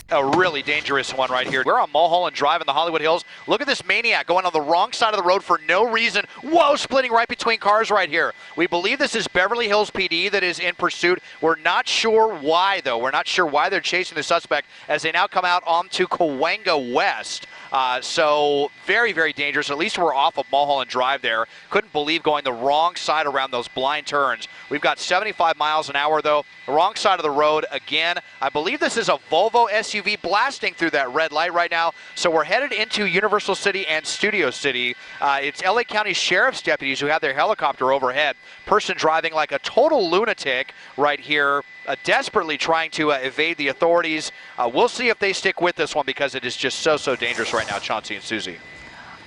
A really dangerous one right here. We're on Mulholland Drive in the Hollywood Hills. Look at this maniac going on the wrong side of the road for no reason. Whoa, splitting right between cars right here. We believe this is Beverly Hills PD that is in pursuit. We're not sure why, though. We're not sure why they're chasing the suspect as they now come out onto Cahuenga West. So very, very dangerous. At least we're off of Mulholland Drive there. Couldn't believe going the wrong side around those blind turns. We've got 75 miles an hour, though. The wrong side of the road again. I believe this is a Volvo SUV blasting through that red light right now. So we're headed into Universal City and Studio City. It's LA County Sheriff's deputies who have their helicopter overhead. Person driving like a total lunatic right here. Desperately trying to evade the authorities. We'll see if they stick with this one because it is just so dangerous right now, Chauncey and Susie.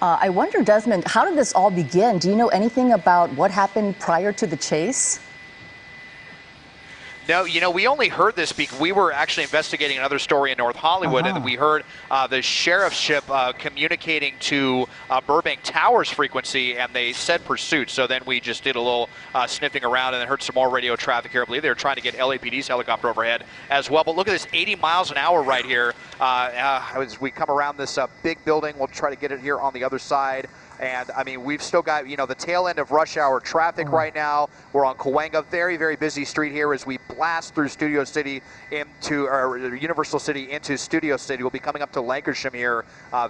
I wonder, Desmond, how did this all begin? Do you know anything about what happened prior to the chase? No, you know, we only heard this because we were actually investigating another story in North Hollywood, and we heard the sheriff's ship communicating to Burbank Towers frequency, and they said pursuit. So then we just did a little sniffing around and then heard some more radio traffic here. I believe they were trying to get LAPD's helicopter overhead as well. But look at this 80 miles an hour right here. As we come around this big building, we'll try to get it here on the other side. And, I mean, we've still got, you know, the tail end of rush hour traffic right now. We're on Cahuenga, very, very busy street here as we blast through Studio City into, or Universal City into Studio City. We'll be coming up to Lancashire here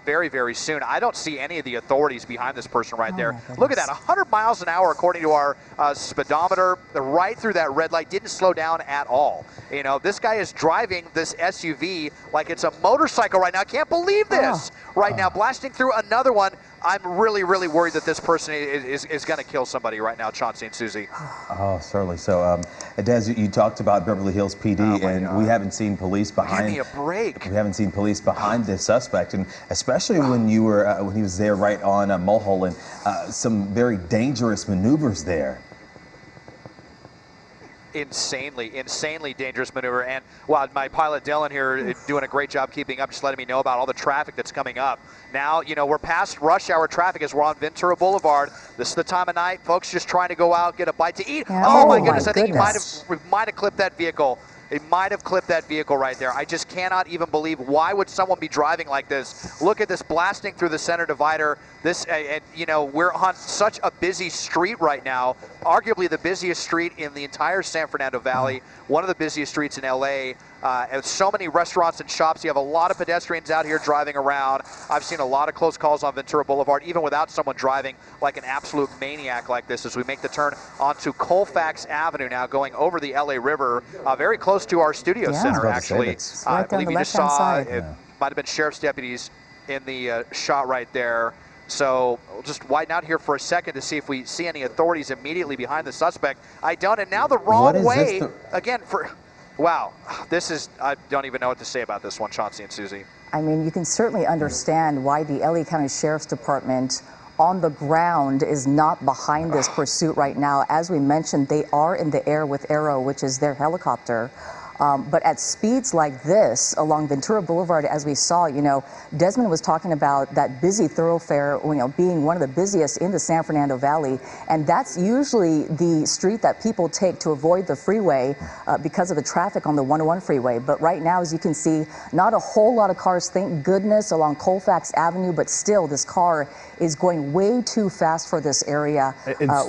very, very soon. I don't see any of the authorities behind this person right there. Look at that, 100 miles an hour according to our speedometer, right through that red light, didn't slow down at all. You know, this guy is driving this SUV like it's a motorcycle right now. I can't believe this right now, blasting through another one. I'm really, really worried that this person is going to kill somebody right now, Chauncey and Susie. Oh, certainly. So, Des, you talked about Beverly Hills PD, and we haven't seen police behind. Give me a break. We haven't seen police behind this suspect, and especially when you were when he was there right on Mulholland, some very dangerous maneuvers there. Insanely dangerous maneuver. And wow, my pilot Dylan here is doing a great job keeping up, just letting me know about all the traffic that's coming up. Now, you know, we're past rush hour traffic as we're on Ventura Boulevard. This is the time of night, folks just trying to go out, get a bite to eat. Yeah. Oh my goodness, I think he might have clipped that vehicle. It might have clipped that vehicle right there. I just cannot even believe, why would someone be driving like this? Look at this blasting through the center divider. This, and you know, we're on such a busy street right now, arguably the busiest street in the entire San Fernando Valley, one of the busiest streets in LA. And so many restaurants and shops. You have a lot of pedestrians out here driving around. I've seen a lot of close calls on Ventura Boulevard, even without someone driving like an absolute maniac like this, as we make the turn onto Colfax Avenue now, going over the LA River, very close to our studio center, actually. I believe you just saw, it might have been sheriff's deputies in the shot right there. So we'll just widen out here for a second to see if we see any authorities immediately behind the suspect. I don't, and now the wrong way, again, for... Wow, this is, I don't even know what to say about this one, Chauncey and Susie. I mean, you can certainly understand why the LA County Sheriff's Department on the ground is not behind this pursuit right now. As we mentioned, they are in the air with Aero, which is their helicopter. But at speeds like this along Ventura Boulevard, as we saw, you know, Desmond was talking about that busy thoroughfare, you know, being one of the busiest in the San Fernando Valley. And that's usually the street that people take to avoid the freeway because of the traffic on the 101 freeway. But right now, as you can see, not a whole lot of cars, thank goodness, along Colfax Avenue. But still, this car is going way too fast for this area.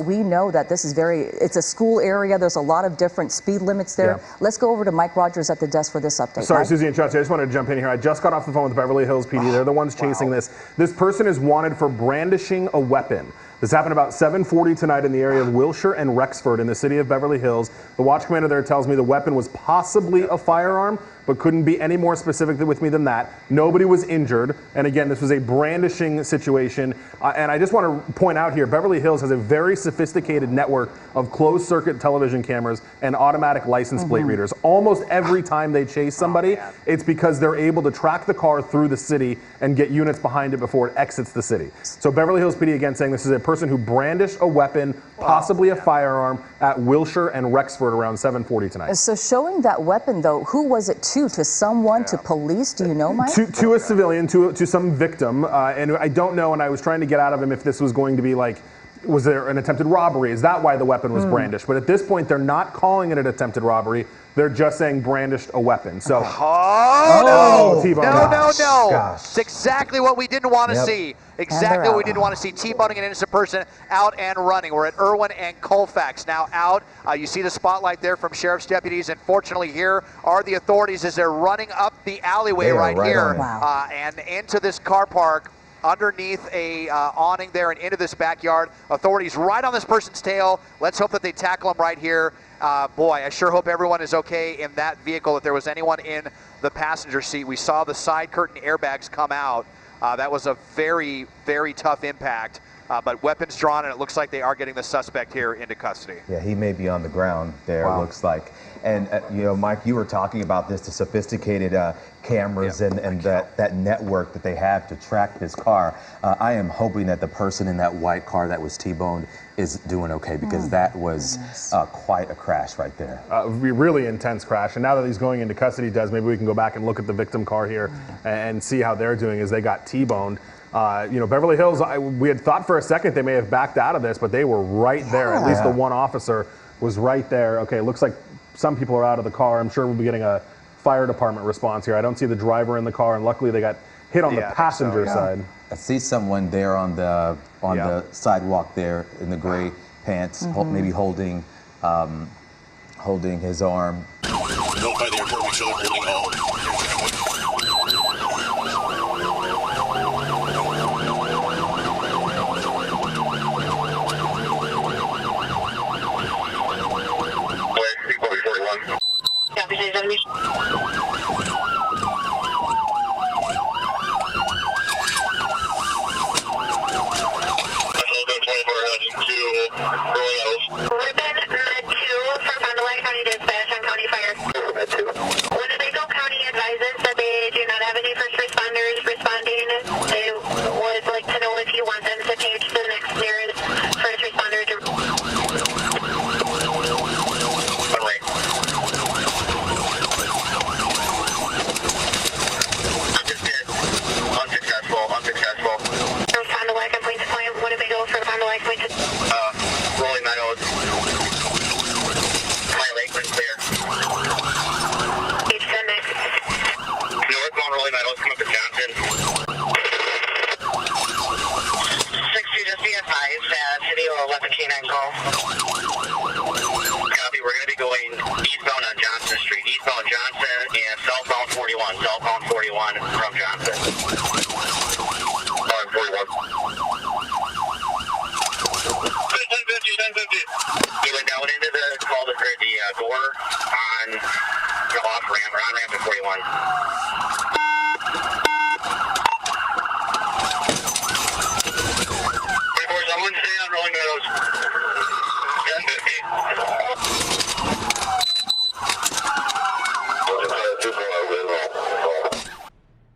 We know that this is it's a school area. There's a lot of different speed limits there. Let's go over to Mike Rogers at the desk for this update. Sorry, Susie and Chauncey, I just wanted to jump in here. I just got off the phone with Beverly Hills PD. They're the ones chasing this. This person is wanted for brandishing a weapon. This happened about 7:40 tonight in the area of Wilshire and Rexford in the city of Beverly Hills. The watch commander there tells me the weapon was possibly a firearm, but couldn't be any more specific with me than that. Nobody was injured. And again, this was a brandishing situation. And I just want to point out here, Beverly Hills has a very sophisticated network of closed circuit television cameras and automatic license plate readers. Almost every time they chase somebody, it's because they're able to track the car through the city and get units behind it before it exits the city. So Beverly Hills PD again saying this is a person who brandished a weapon, possibly a firearm, at Wilshire and Rexford around 7:40 tonight. So showing that weapon, though, who was it to? To someone, to police? Do you know, Mike? To a civilian, to some victim. And I don't know, and I was trying to get out of him if this was going to be like was there an attempted robbery? Is that why the weapon was brandished? But at this point, they're not calling it an attempted robbery. They're just saying brandished a weapon. So, T-bone. No. Gosh. It's exactly what we didn't want to see. Exactly what we didn't want to see. T-boning an innocent person out and running. We're at Irwin and Colfax now out. You see the spotlight there from sheriff's deputies. And fortunately, here are the authorities as they're running up the alleyway right here and into this car park underneath a awning there and into this backyard. Authorities right on this person's tail. Let's hope that they tackle him right here. Boy, I sure hope everyone is okay in that vehicle. If there was anyone in the passenger seat, we saw the side curtain airbags come out. That was a very, very tough impact. But weapons drawn, and it looks like they are getting the suspect here into custody. Yeah, he may be on the ground there, it looks like. And, you know, Mike, you were talking about this, the sophisticated cameras and that network that they have to track this car. I am hoping that the person in that white car that was T-boned is doing okay, because that was quite a crash right there. Really intense crash. And now that he's going into custody, Des, maybe we can go back and look at the victim car here and see how they're doing as they got T-boned. You know, Beverly Hills, we had thought for a second they may have backed out of this, but they were right there. At least the one officer was right there. Okay, it looks like some people are out of the car. I'm sure we'll be getting a fire department response here. I don't see the driver in the car, and luckily they got hit on the passenger side. I see someone there on the sidewalk there in the gray pants, maybe holding his arm. Don't by the airport, make sure they're holding all. Southbound 41 from Johnson. 41. 1050. He went down into the door on the off ramp, or on ramp at 41. Someone stay on Rolling Meadows. 1050.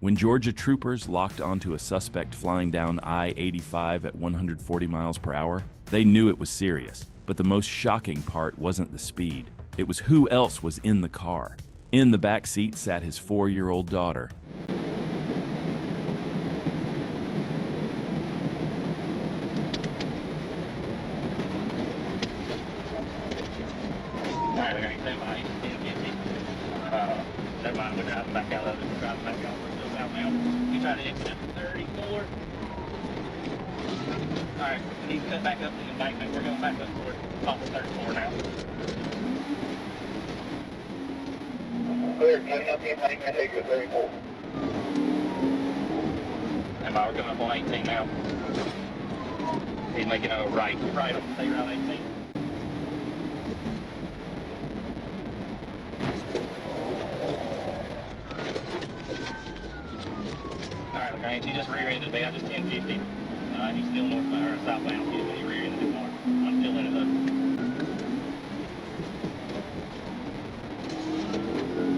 When Georgia troopers locked onto a suspect flying down I-85 at 140 miles per hour, they knew it was serious. But the most shocking part wasn't the speed. It was who else was in the car. In the back seat sat his 4-year-old daughter. Never mind, we're driving back out of it. We're driving back out. We're still southbound. You try to exit at 34. Alright, we need to cut back up to the embankment. We're going back up toward off of 34 now. Clear, cutting up the embankment, exit 34. We're going up on 18 now. He's making a right on state route 18. Alright, he just rear-ended me. I just 1050. He's still northbound or southbound. He rear-ended the car. I'm still in it though.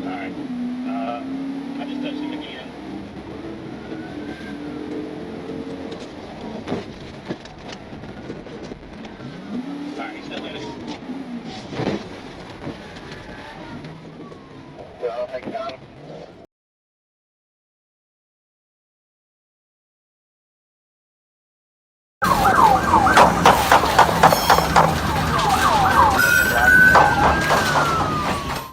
Alright. I just touched him again. Alright, he's still in it. Well, I'll take it down.